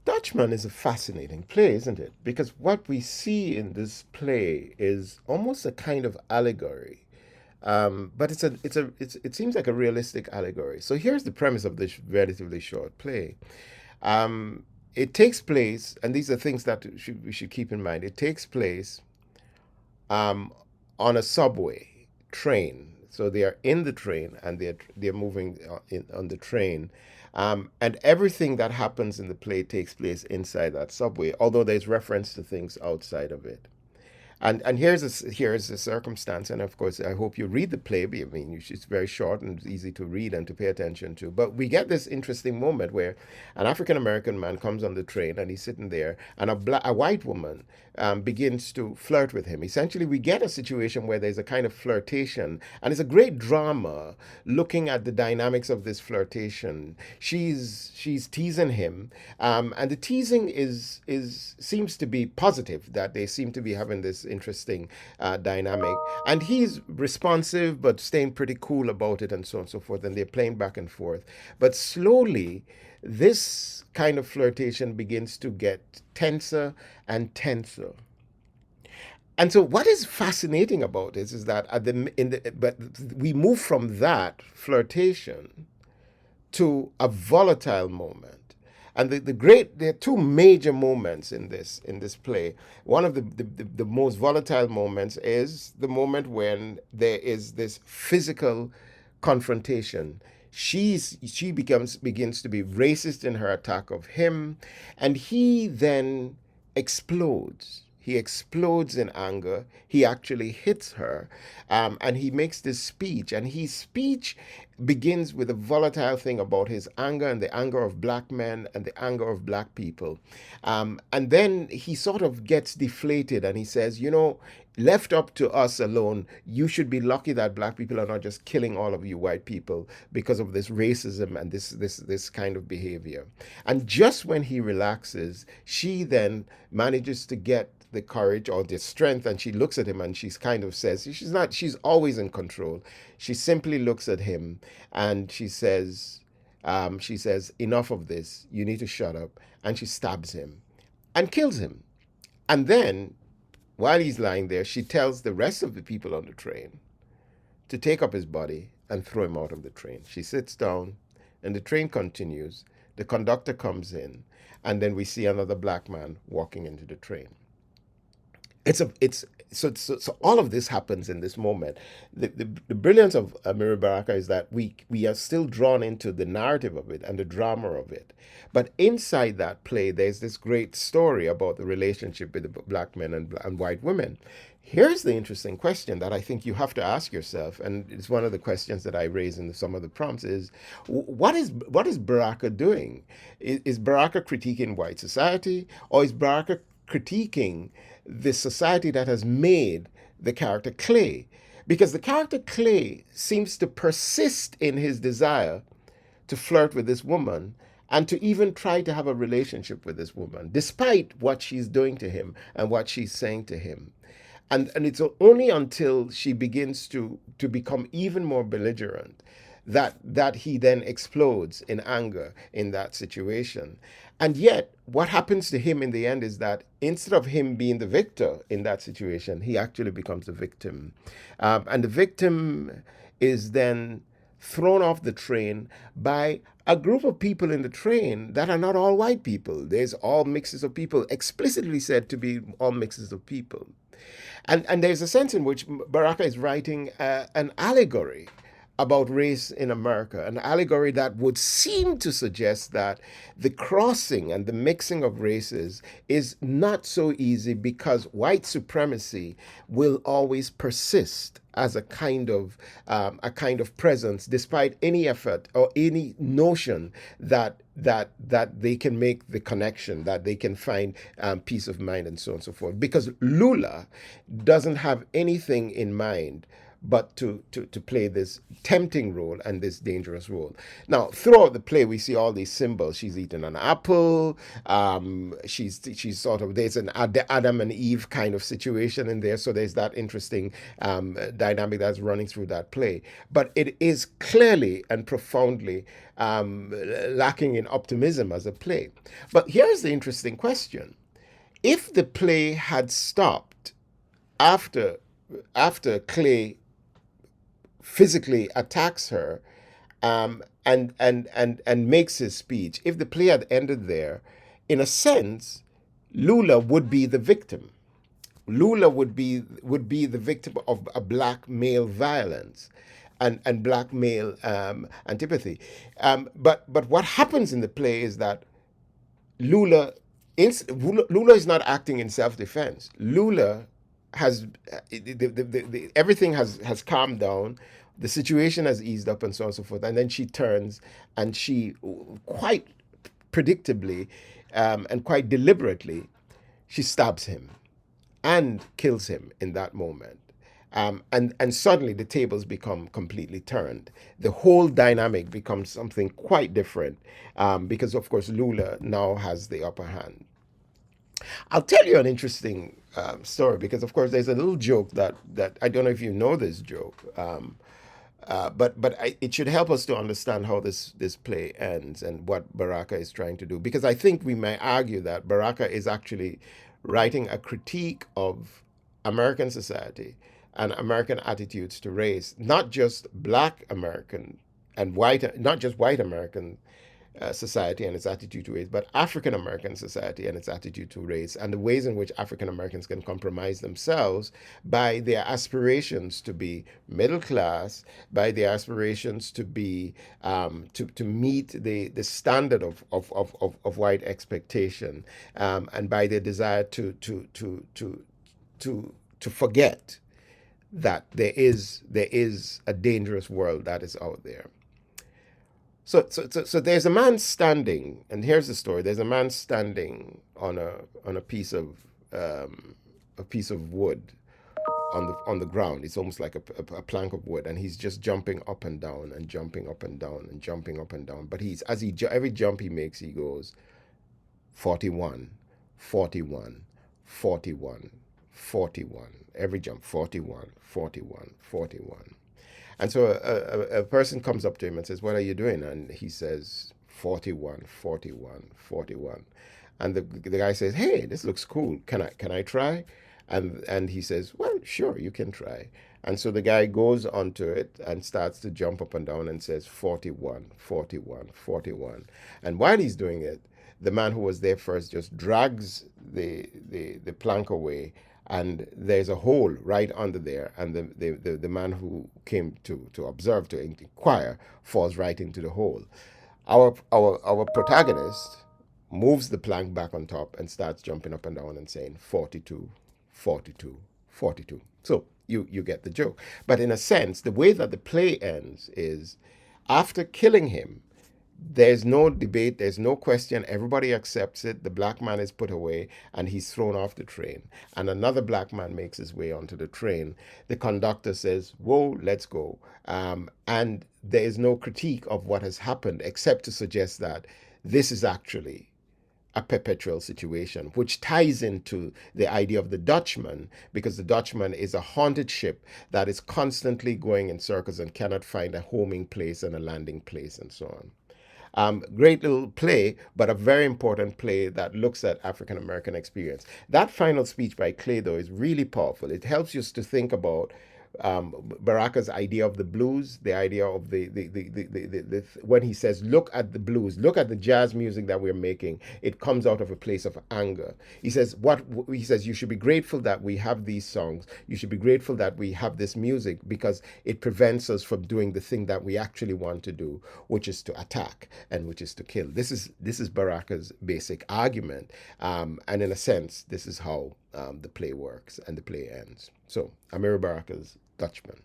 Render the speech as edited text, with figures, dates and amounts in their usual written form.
Dutchman is a fascinating play, isn't it? Because what we see in this play is almost a kind of allegory. But it seems like a realistic allegory. So here's the premise of this relatively short play. Um, it takes place, and these are things that we should keep in mind. It takes place um, on a subway train. So they are in the train and they're moving on the train. And everything that happens in the play takes place inside that subway, although there's reference to things outside of it. And here's the circumstance, and of course, I hope you read the play. I mean, it's very short and easy to read and to pay attention to. But we get this interesting moment where an African American man comes on the train and he's sitting there, and a white woman begins to flirt with him. Essentially, we get a situation where there's a kind of flirtation, and it's a great drama looking at the dynamics of this flirtation. She's teasing him, and the teasing is seems to be positive. That they seem to be having this interesting dynamic, and he's responsive but staying pretty cool about it, and so on and so forth. And they're playing back and forth, but slowly this kind of flirtation begins to get tenser and tenser. And so, what is fascinating about this is that but we move from that flirtation to a volatile moment. And there are two major moments in this play. One of the most volatile moments is the moment when there is this physical confrontation. She begins to be racist in her attack of him, and he then explodes. He explodes in anger. He actually hits her, and he makes this speech. And his speech begins with a volatile thing about his anger and the anger of black men and the anger of black people. And then he sort of gets deflated and he says, you know, left up to us alone, you should be lucky that black people are not just killing all of you white people because of this racism and this kind of behavior. And just when he relaxes, she then manages to get the courage or the strength, and she looks at him and she's kind of says, she's always in control. She simply looks at him and she says, enough of this, you need to shut up. And she stabs him and kills him. And then while he's lying there, she tells the rest of the people on the train to take up his body and throw him out of the train. She sits down and the train continues. The conductor comes in, and then we see another black man walking into the train. So all of this happens in this moment. The brilliance of Amiri Baraka is that we are still drawn into the narrative of it and the drama of it. But inside that play, there's this great story about the relationship with the black men and white women. Here's the interesting question that I think you have to ask yourself, and it's one of the questions that I raise in some of the prompts: is what is Baraka doing? Is Baraka critiquing white society, or is Baraka critiquing the society that has made the character Clay? Because the character Clay seems to persist in his desire to flirt with this woman and to even try to have a relationship with this woman, despite what she's doing to him and what she's saying to him. And it's only until she begins to become even more belligerent that he then explodes in anger in that situation. And yet, what happens to him in the end is that instead of him being the victor in that situation, he actually becomes the victim. And the victim is then thrown off the train by a group of people in the train that are not all white people. There's all mixes of people, explicitly said to be all mixes of people. And there's a sense in which Baraka is writing an allegory about race in America, an allegory that would seem to suggest that the crossing and the mixing of races is not so easy because white supremacy will always persist as a kind of presence, despite any effort or any notion that they can make the connection, that they can find peace of mind, and so on and so forth. Because Lula doesn't have anything in mind but to play this tempting role and this dangerous role. Now, throughout the play, we see all these symbols. She's eating an apple. She's sort of, there's an Adam and Eve kind of situation in there. So there's that interesting dynamic that's running through that play. But it is clearly and profoundly lacking in optimism as a play. But here's the interesting question: if the play had stopped after Clay physically attacks her, and makes his speech, if the play had ended there, in a sense, Lula would be the victim. Lula would be the victim of a black male violence and black male antipathy. But what happens in the play is that Lula, Lula is not acting in self-defense. Lula has everything has calmed down. The situation has eased up and so on and so forth. And then she turns and she quite predictably and quite deliberately she stabs him and kills him in that moment. And suddenly the tables become completely turned. The whole dynamic becomes something quite different because, of course, Lula now has the upper hand. I'll tell you an interesting story because, of course, there's a little joke that I don't know if you know this joke, but it should help us to understand how this play ends and what Baraka is trying to do. Because I think we may argue that Baraka is actually writing a critique of American society and American attitudes to race, not just Black American and white, not just white American society and its attitude to race, but African American society and its attitude to race, and the ways in which African Americans can compromise themselves by their aspirations to be middle class, by their aspirations to be to meet the standard of white expectation, and by their desire to forget that there is a dangerous world that is out there. So there's a man standing, and here's the story. There's a man standing on a piece of wood on the ground. It's almost like a plank of wood, and he's just jumping up and down and jumping up and down and jumping up and down. But every jump he makes, he goes 41, 41, 41, 41. Every jump 41, 41, 41. And so a person comes up to him and says, "What are you doing?" And he says, 41, 41, 41. And the guy says, "Hey, this looks cool. Can I try?" And he says, "Well, sure, you can try." And so the guy goes onto it and starts to jump up and down and says 41, 41, 41. And while he's doing it, the man who was there first just drags the plank away, and there's a hole right under there, and the man who came to observe, to inquire, falls right into the hole. Our protagonist moves the plank back on top and starts jumping up and down and saying 42, 42, 42. So you get the joke. But in a sense, the way that the play ends is, after killing him, there's no debate, there's no question, everybody accepts it. The black man is put away and he's thrown off the train. And another black man makes his way onto the train. The conductor says, "Whoa, let's go." And there is no critique of what has happened except to suggest that this is actually a perpetual situation, which ties into the idea of the Dutchman, because the Dutchman is a haunted ship that is constantly going in circles and cannot find a homing place and a landing place and so on. Great little play, but a very important play that looks at African American experience. That final speech by Clay, though, is really powerful. It helps you to think about Baraka's idea of the blues, the idea of when he says, "Look at the blues, look at the jazz music that we're making. It comes out of a place of anger." He says, you should be grateful that we have these songs. You should be grateful that we have this music because it prevents us from doing the thing that we actually want to do, which is to attack and which is to kill. This is Baraka's basic argument, and in a sense, this is how the play works and the play ends. So, Amiri Baraka's Dutchman.